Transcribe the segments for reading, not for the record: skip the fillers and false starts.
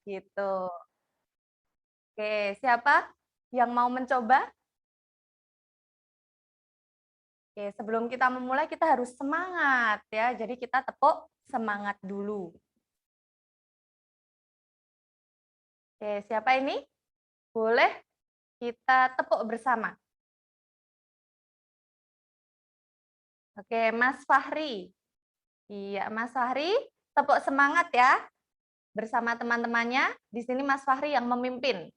Gitu. Oke, siapa yang mau mencoba? Oke, sebelum kita memulai kita harus semangat ya. Jadi kita tepuk semangat dulu. Oke, siapa ini? Boleh kita tepuk bersama. Oke, Mas Fahri. Iya, Mas Fahri, tepuk semangat ya bersama teman-temannya. Di sini Mas Fahri yang memimpin.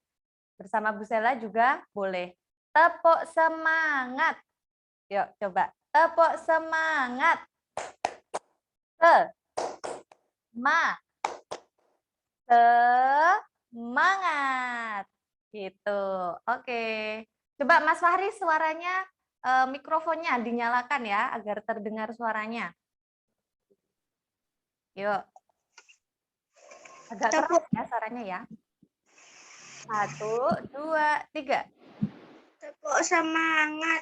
Bersama Bu Sela juga boleh. Tepuk semangat. Yuk, coba. Tepuk semangat. Semangat. Gitu. Oke. Coba Mas Fahri suaranya, mikrofonnya dinyalakan ya, agar terdengar suaranya. Yuk. Agak keras ya suaranya ya. 1, 2, 3. Tepuk semangat.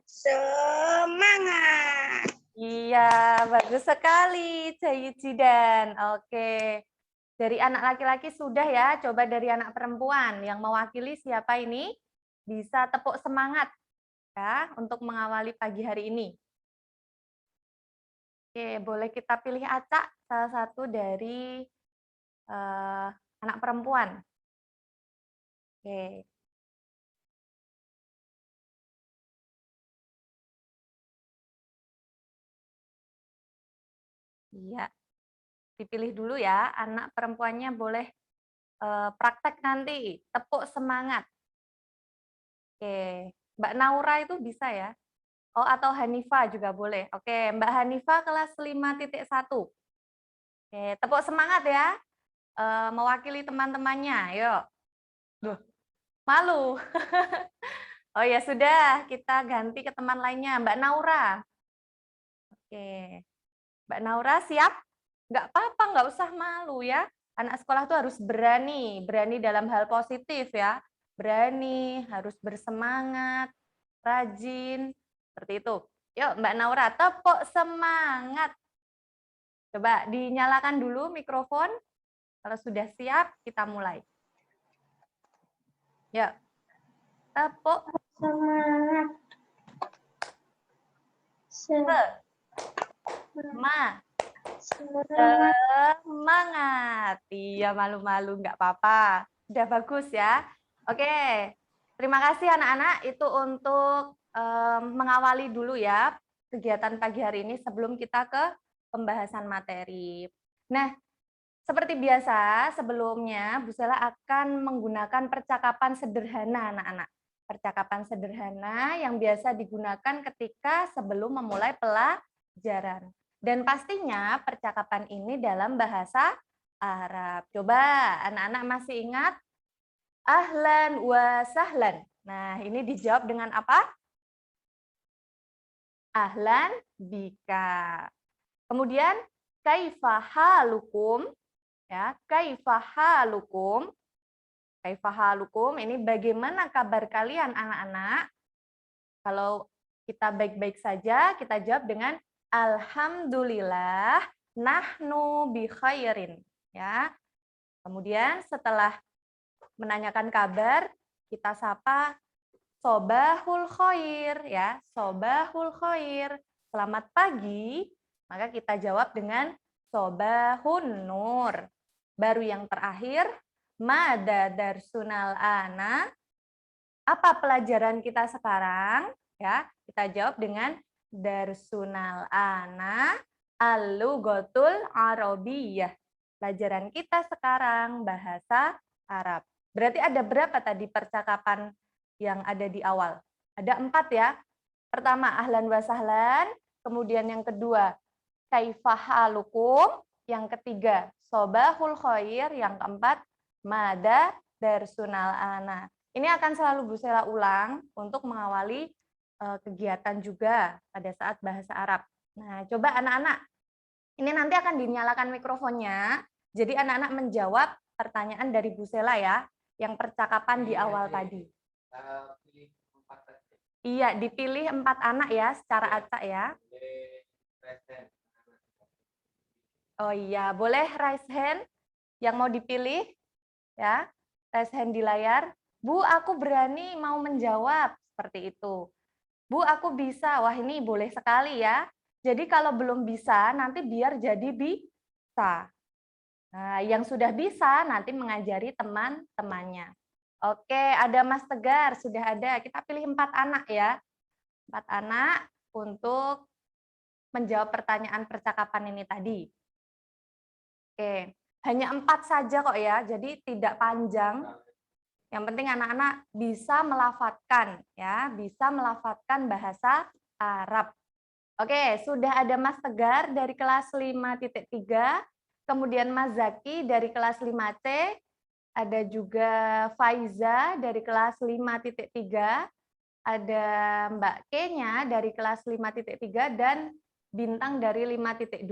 Semangat. Iya, bagus sekali, Jayi Jidan. Oke. Dari anak laki-laki sudah ya, coba dari anak perempuan yang mewakili siapa ini? Bisa tepuk semangat ya untuk mengawali pagi hari ini. Oke, boleh kita pilih acak salah satu dari anak perempuan. Oke. Iya, dipilih dulu ya, anak perempuannya boleh praktek nanti, tepuk semangat. Oke, Mbak Naura itu bisa ya? Oh, atau Hanifa juga boleh. Oke, Mbak Hanifa kelas 5.1. Oke, tepuk semangat ya, mewakili teman-temannya. Yuk. Duh, malu. Oh ya sudah, kita ganti ke teman lainnya, Mbak Naura. Oke, Mbak Naura siap? Nggak apa-apa, nggak usah malu ya. Anak sekolah tuh harus berani, berani dalam hal positif ya. Berani, harus bersemangat, rajin, seperti itu. Yuk Mbak Naura, tepuk semangat. Coba dinyalakan dulu mikrofon. Kalau sudah siap, kita mulai. Yuk, tepuk Semangat. semangat. Iya, malu-malu, nggak apa-apa. Sudah bagus ya. Oke, terima kasih anak-anak. Itu untuk mengawali dulu ya kegiatan pagi hari ini sebelum kita ke pembahasan materi. Nah, seperti biasa, sebelumnya Bu Sela akan menggunakan percakapan sederhana, anak-anak. Percakapan sederhana yang biasa digunakan ketika sebelum memulai pelajaran. Dan pastinya percakapan ini dalam bahasa Arab. Coba anak-anak masih ingat? Ahlan wa sahlan. Nah, ini dijawab dengan apa? Ahlan bika. Kemudian, kaifa halukum? Ya, kaifa halukum? Kaifa halukum? Ini bagaimana kabar kalian anak-anak? Kalau kita baik-baik saja, kita jawab dengan alhamdulillah nahnu bi khairin, ya. Kemudian setelah menanyakan kabar, kita sapa sobahul khair, ya. Sobahul khair. Selamat pagi. Maka kita jawab dengan sobahun nur. Baru yang terakhir, mada darsunal ana. Apa pelajaran kita sekarang? Ya, kita jawab dengan darsunal ana al-lughatul arabiyyah. Pelajaran kita sekarang bahasa Arab. Berarti ada berapa tadi percakapan yang ada di awal? Ada 4 ya. Pertama, ahlan wa sahlan. Kemudian yang kedua, kaifa halukum. Yang ketiga, sobahul khair. Yang keempat, mada darsunal ana. Ini akan selalu Bu Sela ulang untuk mengawali kegiatan juga pada saat bahasa Arab. Nah, coba anak-anak, ini nanti akan dinyalakan mikrofonnya. Jadi anak-anak menjawab pertanyaan dari Bu Sela ya, yang percakapan di awal tadi. Iya, dipilih 4 anak ya, secara acak ya. Oh iya, boleh raise hand yang mau dipilih ya. Raise hand di layar. Bu, aku berani mau menjawab seperti itu. Bu, aku bisa. Wah, ini boleh sekali ya. Jadi kalau belum bisa, nanti biar jadi bisa. Nah, yang sudah bisa nanti mengajari teman-temannya. Oke, ada Mas Tegar, sudah ada. Kita pilih 4 anak ya. 4 anak untuk menjawab pertanyaan percakapan ini tadi. Oke, hanya 4 saja kok ya, jadi tidak panjang. Yang penting anak-anak bisa melafatkan ya, bisa melafatkan bahasa Arab. Oke, sudah ada Mas Tegar dari kelas 5.3, kemudian Mas Zaki dari kelas 5C, ada juga Faiza dari kelas 5.3, ada Mbak Kenya dari kelas 5.3 dan Bintang dari 5.2.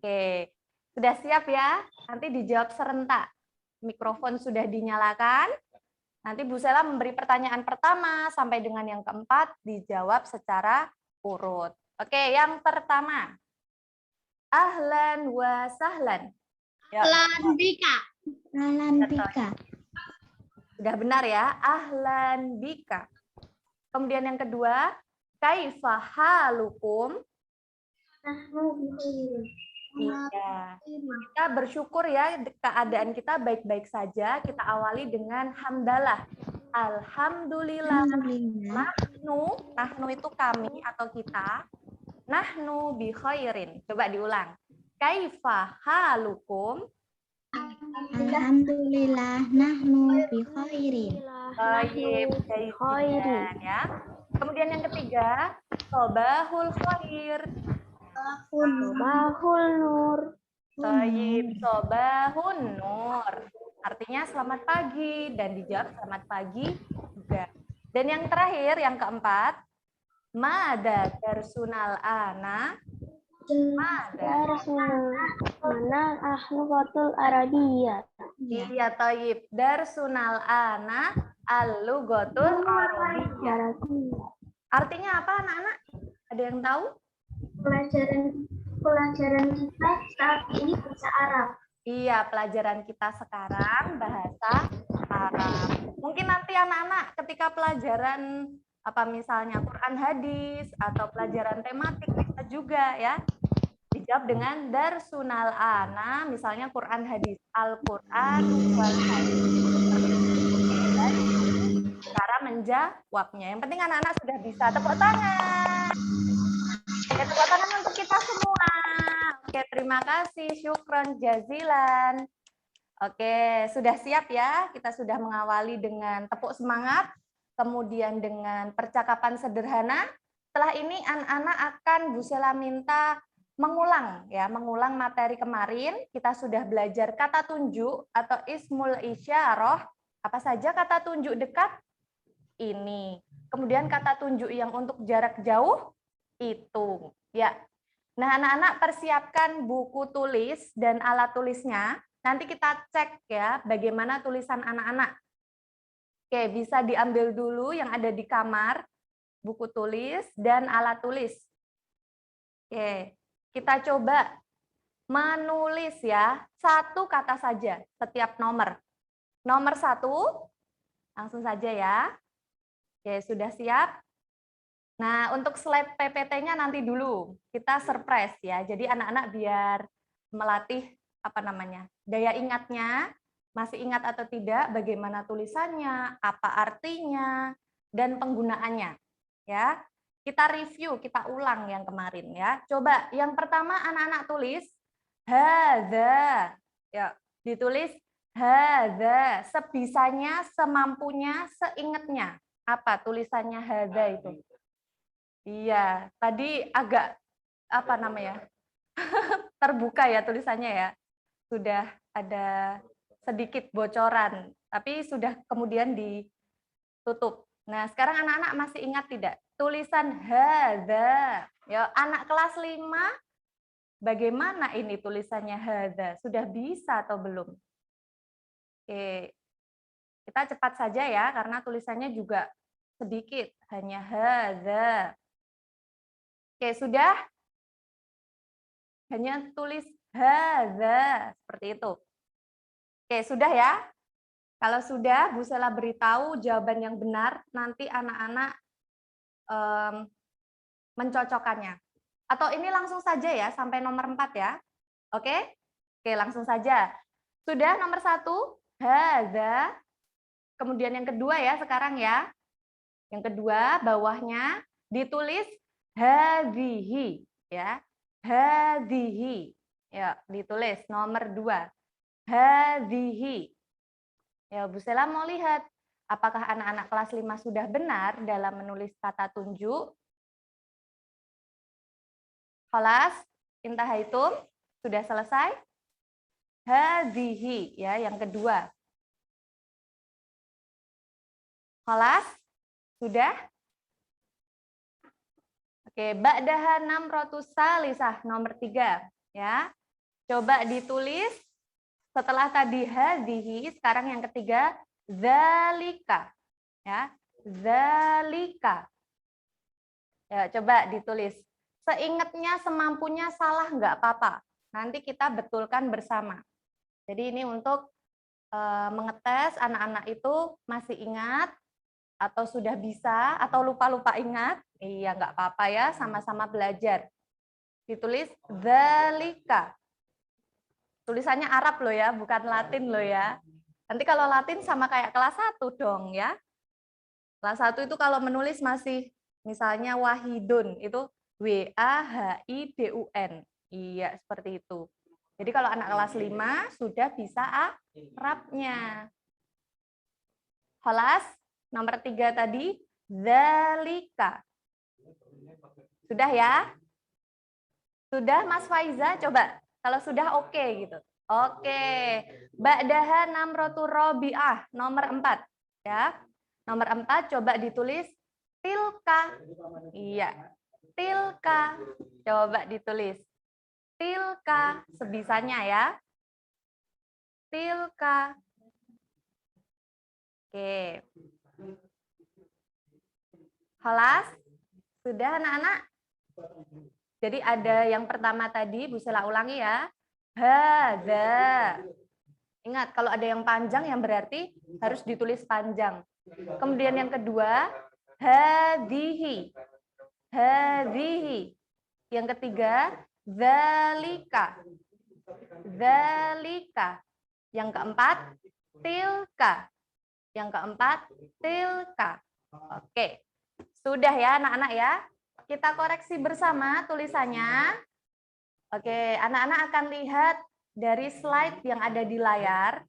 Oke, sudah siap ya? Nanti dijawab serentak. Mikrofon sudah dinyalakan. Nanti Bu Sela memberi pertanyaan pertama sampai dengan yang keempat dijawab secara urut. Oke, yang pertama. Ahlan wa sahlan. Ya, Ahlan bika. Ahlan bika. sudah benar ya? Ahlan bika. Kemudian yang kedua, kaifa halukum? Iya. Kita bersyukur ya keadaan kita baik-baik saja. Kita awali dengan hamdalah. Alhamdulillah. Nahnu itu kami atau kita. Nahnu bi khairin. Coba diulang. Kaifa halukum? Alhamdulillah nahnu bi khairin. Baik, ya. Kemudian yang ketiga, sobahul khair. Sobahul nur. Baik, sobahun nur. Artinya selamat pagi dan dijawab selamat pagi juga. Dan yang terakhir, yang keempat, mada darsunal ana. Mana ahluwatul arabiyah. Iya, Toyib. Darsunal ana al-lugotul arabiyah. Artinya apa, anak-anak? Ada yang tahu? Pelajaran kita saat ini bahasa Arab. Iya, pelajaran kita sekarang bahasa Arab. Mungkin nanti anak-anak ketika pelajaran apa misalnya Quran hadis atau pelajaran tematik bisa juga ya dijawab dengan darsunal ana, misalnya Quran hadis, Al-Quran wal hadis. Cara menjawabnya. Yang penting anak-anak sudah bisa. Tepuk tangan. Oke, tepuk tangan untuk kita semua. Oke, terima kasih. Syukron jazilan. Oke, sudah siap ya? Kita sudah mengawali dengan tepuk semangat, kemudian dengan percakapan sederhana. Setelah ini anak-anak akan Bu Sela minta mengulang ya, mengulang materi kemarin. Kita sudah belajar kata tunjuk atau ismul isyarah. Apa saja kata tunjuk dekat? Ini. Kemudian kata tunjuk yang untuk jarak jauh itu. Ya. Nah, anak-anak persiapkan buku tulis dan alat tulisnya. Nanti kita cek ya bagaimana tulisan anak-anak. Oke, bisa diambil dulu yang ada di kamar, buku tulis dan alat tulis. Oke, kita coba menulis ya, satu kata saja setiap nomor. Nomor 1, langsung saja ya. Oke, sudah siap? Nah, untuk slide PPT-nya nanti dulu. Kita surprise ya. Jadi anak-anak biar melatih apa namanya? Daya ingatnya, masih ingat atau tidak bagaimana tulisannya, apa artinya, dan penggunaannya. Ya. Kita review, kita ulang yang kemarin ya. Coba yang pertama anak-anak tulis hadza. Ya, ditulis hadza, sebisanya, semampunya, seingatnya. Apa tulisannya hadza itu? Iya, tadi agak apa namanya? Terbuka ya tulisannya ya. Sudah ada sedikit bocoran, tapi sudah kemudian ditutup. Nah, sekarang anak-anak masih ingat tidak? Tulisan hadza. Ya, anak kelas 5 bagaimana ini tulisannya hadza? Sudah bisa atau belum? Oke. Kita cepat saja ya karena tulisannya juga sedikit, hanya hadza. Oke, sudah? Hanya tulis hadza. Seperti itu. Oke, sudah ya? Kalau sudah, Bu Sela beritahu jawaban yang benar, nanti anak-anak mencocokkannya. Atau ini langsung saja ya, sampai nomor 4 ya. Oke? Oke, langsung saja. Sudah nomor 1, hadza. Kemudian yang kedua ya sekarang ya. Yang kedua, bawahnya ditulis hadhihi. Ya, hadhihi. Ya, ditulis nomor 2. Hadhihi. Ya, Bu Sela mau lihat apakah anak-anak kelas 5 sudah benar dalam menulis kata tunjuk. Khalas, intahaitum, sudah selesai. Hadhihi ya, yang kedua. Khalas, sudah? Oke, ba'daha namrotus salisah nomor 3 ya. Coba ditulis setelah tadi hadhihi, sekarang yang ketiga zalika. Ya, zalika. Ya, coba ditulis. Seingatnya, semampunya, salah nggak apa-apa. Nanti kita betulkan bersama. Jadi ini untuk mengetes anak-anak itu masih ingat atau sudah bisa atau lupa-lupa ingat. Iya, nggak apa-apa ya, sama-sama belajar. Ditulis zalika. Tulisannya Arab loh ya, bukan Latin loh ya. Nanti kalau Latin sama kayak kelas 1 dong ya. Kelas 1 itu kalau menulis masih misalnya wahidun, itu W-A-H-I-D-U-N. Iya, seperti itu. Jadi kalau anak kelas 5 sudah bisa Arabnya. Khalas, nomor 3 tadi, zalika. Sudah ya? Sudah Mas Faiza? Coba, kalau sudah oke gitu. Oke. Ba'daha namrotu robi'ah, nomor 4. Ya. Nomor 4, coba ditulis tilka. Iya. Tilka. Coba ditulis. Tilka. Sebisanya ya. Tilka. Oke. Khalas? Sudah anak-anak? Jadi ada yang pertama tadi, Bu Sela ulangi ya. Hadza. Ingat, kalau ada yang panjang yang berarti harus ditulis panjang. Kemudian yang kedua, hadhihi. Hadhihi. Yang ketiga, zalika. Zalika. Yang keempat, tilka. Yang keempat, tilka. Oke. Sudah ya anak-anak ya. Kita koreksi bersama tulisannya. Oke, anak-anak akan lihat dari slide yang ada di layar.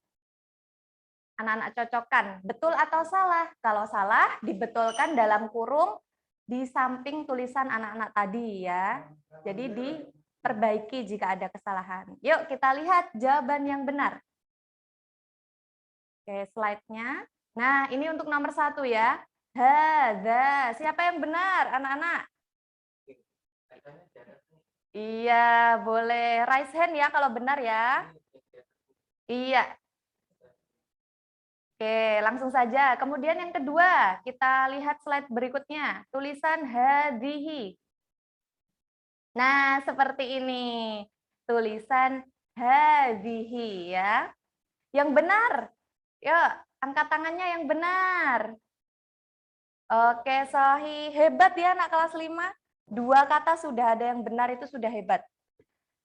Anak-anak cocokkan, betul atau salah. Kalau salah, dibetulkan dalam kurung di samping tulisan anak-anak tadi ya. Jadi diperbaiki jika ada kesalahan. Yuk kita lihat jawaban yang benar. Oke, slide-nya. Nah, ini untuk nomor 1 ya. Hadza. Siapa yang benar, anak-anak? Iya, boleh raise hand ya kalau benar ya. Iya. Oke, langsung saja. Kemudian yang kedua, kita lihat slide berikutnya. Tulisan hadhihi. Nah, seperti ini. Tulisan hadhihi ya. Yang benar. Yuk, angkat tangannya yang benar. Oke, Sohi. Hebat ya anak kelas 5. 2 kata sudah ada yang benar, itu sudah hebat.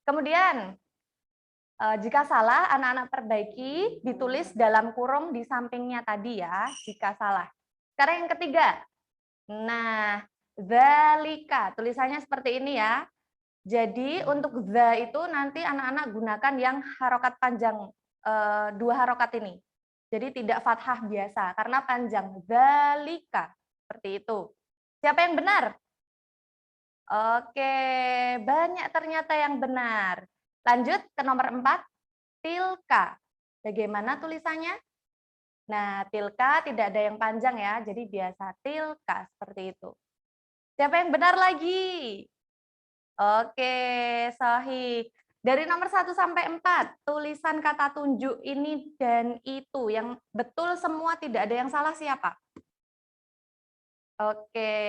Kemudian, jika salah, anak-anak perbaiki, ditulis dalam kurung di sampingnya tadi ya, jika salah. Sekarang yang ketiga. Nah, zalika, tulisannya seperti ini ya. Jadi untuk za itu nanti anak-anak gunakan yang harokat panjang, 2 harokat ini. Jadi tidak fathah biasa, karena panjang. Zalika, seperti itu. Siapa yang benar? Oke, banyak ternyata yang benar. Lanjut ke nomor 4, tilka. Bagaimana tulisannya? Nah, tilka tidak ada yang panjang ya, jadi biasa tilka, seperti itu. Siapa yang benar lagi? Oke, sahih. Dari nomor 1 sampai 4, tulisan kata tunjuk ini dan itu, yang betul semua, tidak ada yang salah, siapa? Oke.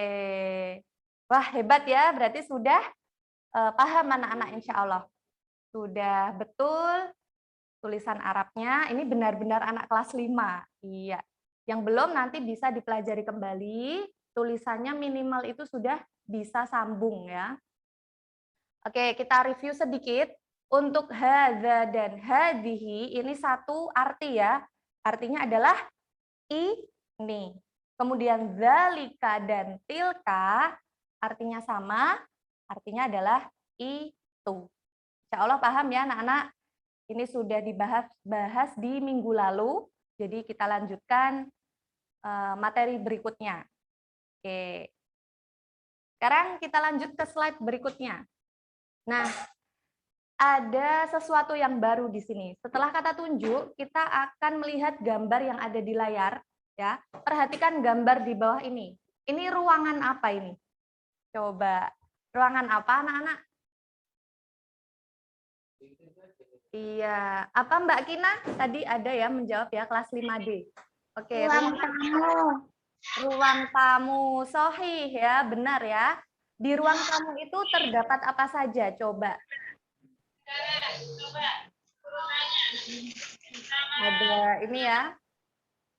Wah, hebat ya, berarti sudah paham anak-anak insya Allah. Sudah betul tulisan Arabnya. Ini benar-benar anak kelas 5. Iya. Yang belum nanti bisa dipelajari kembali. Tulisannya minimal itu sudah bisa sambung ya. Oke, kita review sedikit. Untuk hadza dan hadhihi ini satu arti ya. Artinya adalah ini. Kemudian zalika dan tilka artinya sama. Artinya adalah itu. Insya Allah paham ya anak-anak. Ini sudah dibahas di minggu lalu. Jadi kita lanjutkan materi berikutnya. Oke. Sekarang kita lanjut ke slide berikutnya. Nah, ada sesuatu yang baru di sini. Setelah kata tunjuk, kita akan melihat gambar yang ada di layar. Ya, perhatikan gambar di bawah ini. Ini ruangan apa ini? Coba, ruangan apa anak-anak? Iya, apa Mbak Kina? Tadi ada ya menjawab ya, kelas 5D. Oke, Ruang tamu. ruang tamu, sohih ya, benar ya. Di ruang tamu itu terdapat apa saja? Coba. Ada ini ya,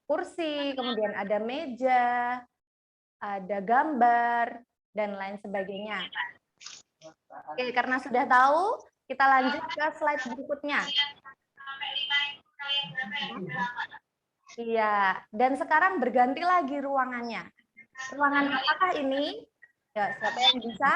kursi, kemudian ada meja, ada gambar, dan lain sebagainya. Oke, karena sudah tahu, kita lanjut ke slide berikutnya. Iya, dan sekarang berganti lagi ruangannya. Ruangan apakah ini? Ya, siapa yang bisa?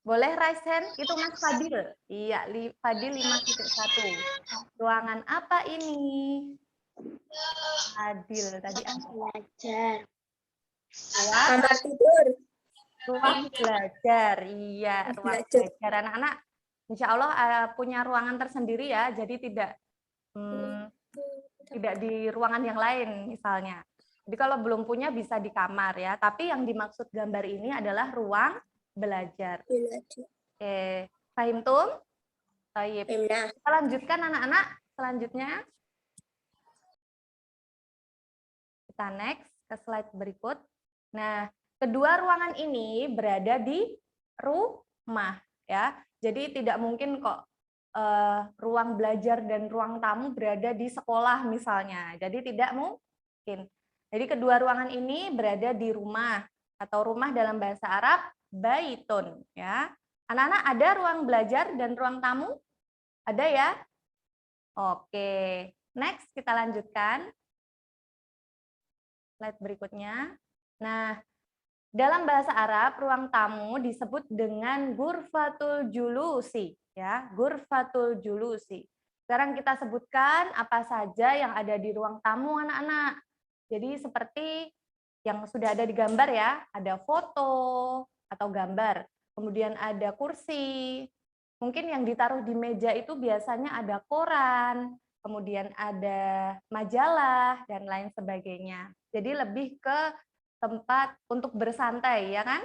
Boleh raise hand? Itu Mas Fadil. Iya, Fadil 5.1. Ruangan apa ini? Fadil tadi apa? Belajar. Kamar tidur. Ruang belajar. Iya, ruang belajar. Anak-anak insya Allah punya ruangan tersendiri ya, jadi tidak di ruangan yang lain misalnya. Jadi kalau belum punya bisa di kamar ya, tapi yang dimaksud gambar ini adalah ruang belajar. Oke, paham tuh? Baik. Kita lanjutkan anak-anak. Selanjutnya kita next ke slide berikut. Nah, kedua ruangan ini berada di rumah ya. Jadi tidak mungkin kok ruang belajar dan ruang tamu berada di sekolah misalnya. Jadi tidak mungkin. Jadi kedua ruangan ini berada di rumah atau rumah dalam bahasa Arab baitun ya. Anak-anak ada ruang belajar dan ruang tamu? Ada ya? Oke. Next kita lanjutkan. Slide berikutnya. Nah, dalam bahasa Arab ruang tamu disebut dengan ghurfatul julusi ya, ghurfatul julusi. Sekarang kita sebutkan apa saja yang ada di ruang tamu anak-anak. Jadi seperti yang sudah ada di gambar ya, ada foto atau gambar, kemudian ada kursi. Mungkin yang ditaruh di meja itu biasanya ada koran, kemudian ada majalah dan lain sebagainya. Jadi lebih ke tempat untuk bersantai ya kan?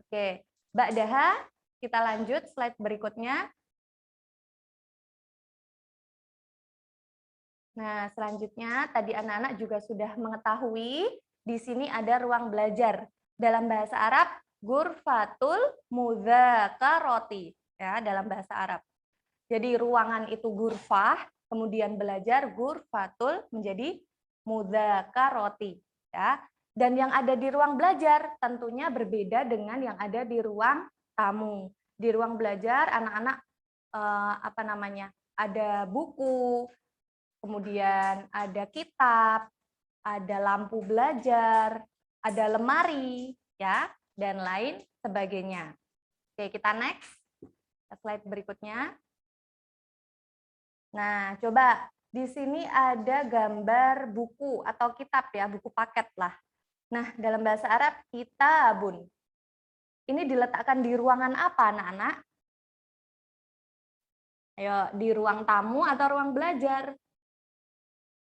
Oke, Mbak Daha, kita lanjut slide berikutnya. Nah, selanjutnya tadi anak-anak juga sudah mengetahui di sini ada ruang belajar. Dalam bahasa Arab, ghurfatul mudzakarati ya, dalam bahasa Arab. Jadi ruangan itu ghurfah, kemudian belajar ghurfatul menjadi mudzakarati ya. Dan yang ada di ruang belajar tentunya berbeda dengan yang ada di ruang tamu. Di ruang belajar anak-anak ada buku, kemudian ada kitab, ada lampu belajar, ada lemari, ya, dan lain sebagainya. Oke, kita next ke slide berikutnya. Nah, coba di sini ada gambar buku atau kitab ya, buku paket lah. Nah, dalam bahasa Arab kitabun. Ini diletakkan di ruangan apa, anak-anak? Ayo, di ruang tamu atau ruang belajar?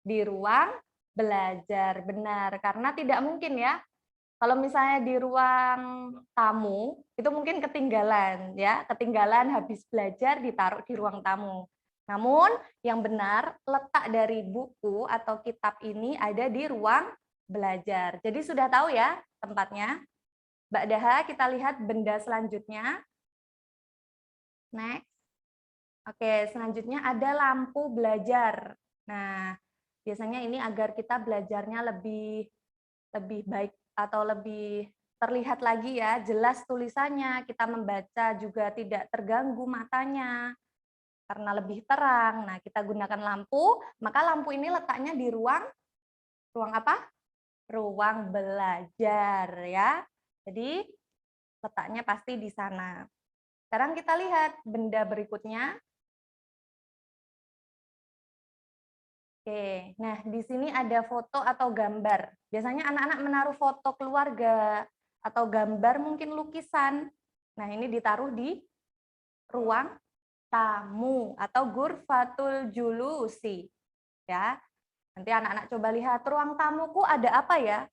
Di ruang belajar, benar. Karena tidak mungkin ya, kalau misalnya di ruang tamu, itu mungkin ketinggalan ya, ketinggalan habis belajar ditaruh di ruang tamu. Namun yang benar, letak dari buku atau kitab ini ada di ruang belajar. Jadi sudah tahu ya tempatnya. Mbak Daha, kita lihat benda selanjutnya. Next. Oke, selanjutnya ada lampu belajar. Nah, biasanya ini agar kita belajarnya lebih baik atau lebih terlihat lagi ya, jelas tulisannya, kita membaca juga tidak terganggu matanya karena lebih terang. Nah, kita gunakan lampu, maka lampu ini letaknya di ruang apa? Ruang belajar ya. Jadi letaknya pasti di sana. Sekarang kita lihat benda berikutnya. Oke, nah di sini ada foto atau gambar. Biasanya anak-anak menaruh foto keluarga atau gambar mungkin lukisan. Nah, ini ditaruh di ruang tamu atau ghurfatul julusi. Ya. Nanti anak-anak coba lihat ruang tamuku ada apa ya?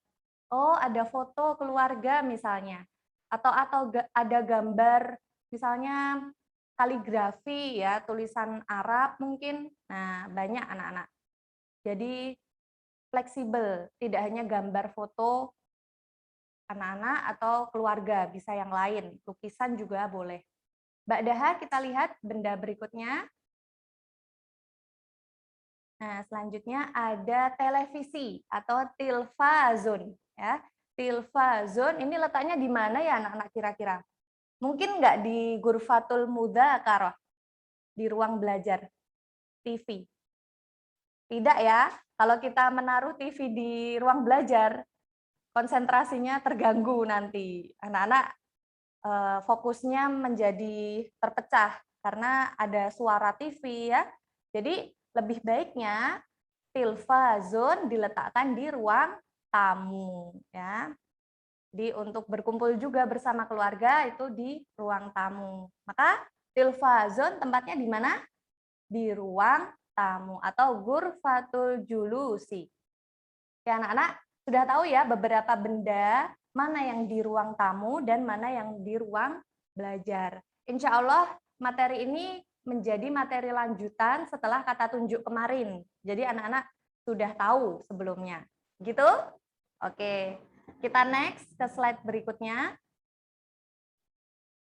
Oh, ada foto keluarga misalnya. Atau ada gambar misalnya kaligrafi ya, tulisan Arab mungkin. Nah, banyak anak-anak. Jadi fleksibel, tidak hanya gambar foto anak-anak atau keluarga, bisa yang lain, lukisan juga boleh. Mbak Daha, kita lihat benda berikutnya. Nah, selanjutnya ada televisi atau tilfazun. Ya. Tilfazun ini letaknya di mana ya anak-anak kira-kira? Mungkin nggak di Ghurfatul Mudzakarah, di ruang belajar TV. Tidak ya, kalau kita menaruh TV di ruang belajar, konsentrasinya terganggu nanti. Anak-anak fokusnya menjadi terpecah karena ada suara TV ya. Jadi lebih baiknya tilfazun diletakkan di ruang tamu ya. Jadi untuk berkumpul juga bersama keluarga itu di ruang tamu. Maka tilfazun tempatnya di mana? Di ruang tamu atau ghurfatul julusi. Ya anak-anak sudah tahu ya beberapa benda mana yang di ruang tamu dan mana yang di ruang belajar. Insya Allah materi ini menjadi materi lanjutan setelah kata tunjuk kemarin. Jadi anak-anak sudah tahu sebelumnya. Gitu? Oke, kita next ke slide berikutnya.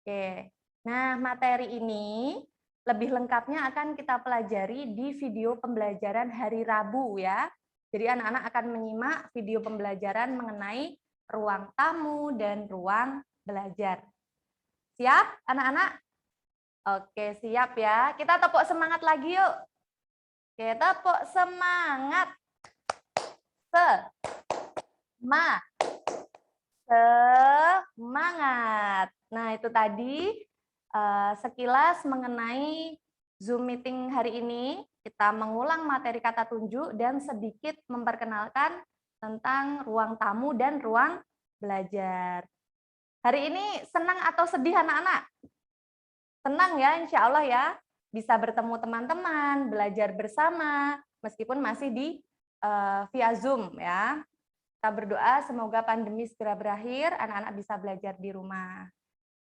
Oke, nah materi ini lebih lengkapnya akan kita pelajari di video pembelajaran hari Rabu ya. Jadi anak-anak akan menyimak video pembelajaran mengenai ruang tamu dan ruang belajar. Siap anak-anak? Oke, siap ya. Kita tepuk semangat lagi yuk. Oke, tepuk semangat. Semangat. Nah, itu tadi sekilas mengenai Zoom meeting hari ini. Kita mengulang materi kata tunjuk dan sedikit memperkenalkan tentang ruang tamu dan ruang belajar. Hari ini senang atau sedih anak-anak? Senang ya, insya Allah ya. Bisa bertemu teman-teman, belajar bersama, meskipun masih di via Zoom ya. Kita berdoa semoga pandemi segera berakhir, anak-anak bisa belajar di rumah.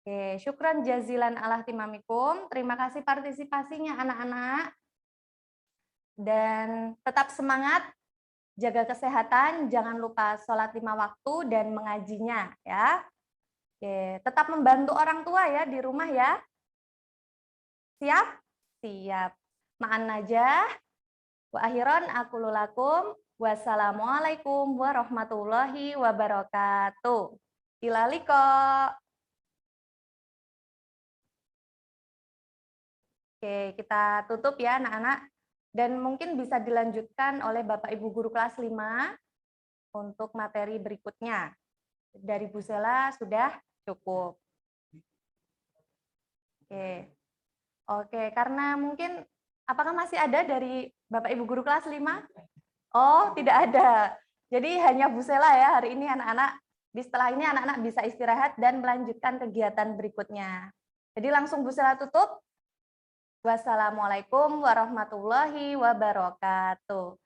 Oke, syukran jazilan ala timamikum. Terima kasih partisipasinya anak-anak. Dan tetap semangat, jaga kesehatan, jangan lupa sholat 5 waktu dan mengajinya ya. Oke, tetap membantu orang tua ya di rumah ya. Siap? Siap. Ma'an najah. Wa akhiran aku lulakum. Wassalamualaikum warahmatullahi wabarakatuh. Ila liqa. Oke, kita tutup ya anak-anak. Dan mungkin bisa dilanjutkan oleh Bapak Ibu Guru kelas 5 untuk materi berikutnya. Dari Bu Sela sudah cukup. Oke. Oke, karena mungkin apakah masih ada dari Bapak Ibu Guru kelas 5? Oh, tidak ada. Jadi hanya Bu Sela ya hari ini anak-anak. Di setelah ini anak-anak bisa istirahat dan melanjutkan kegiatan berikutnya. Jadi langsung Bu Sela tutup. Wassalamualaikum warahmatullahi wabarakatuh.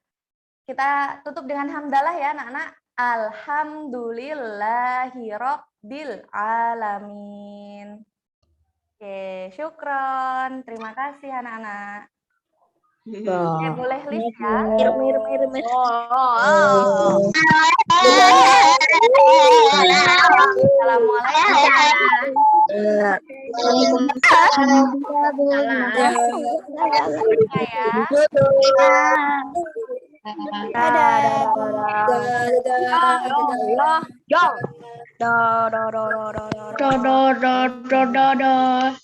Kita tutup dengan hamdalah ya anak-anak. Alhamdulillahirabbil alamin. Oke, syukron. Terima kasih anak-anak. Oke, boleh list ya. Assalamualaikum. Dadah.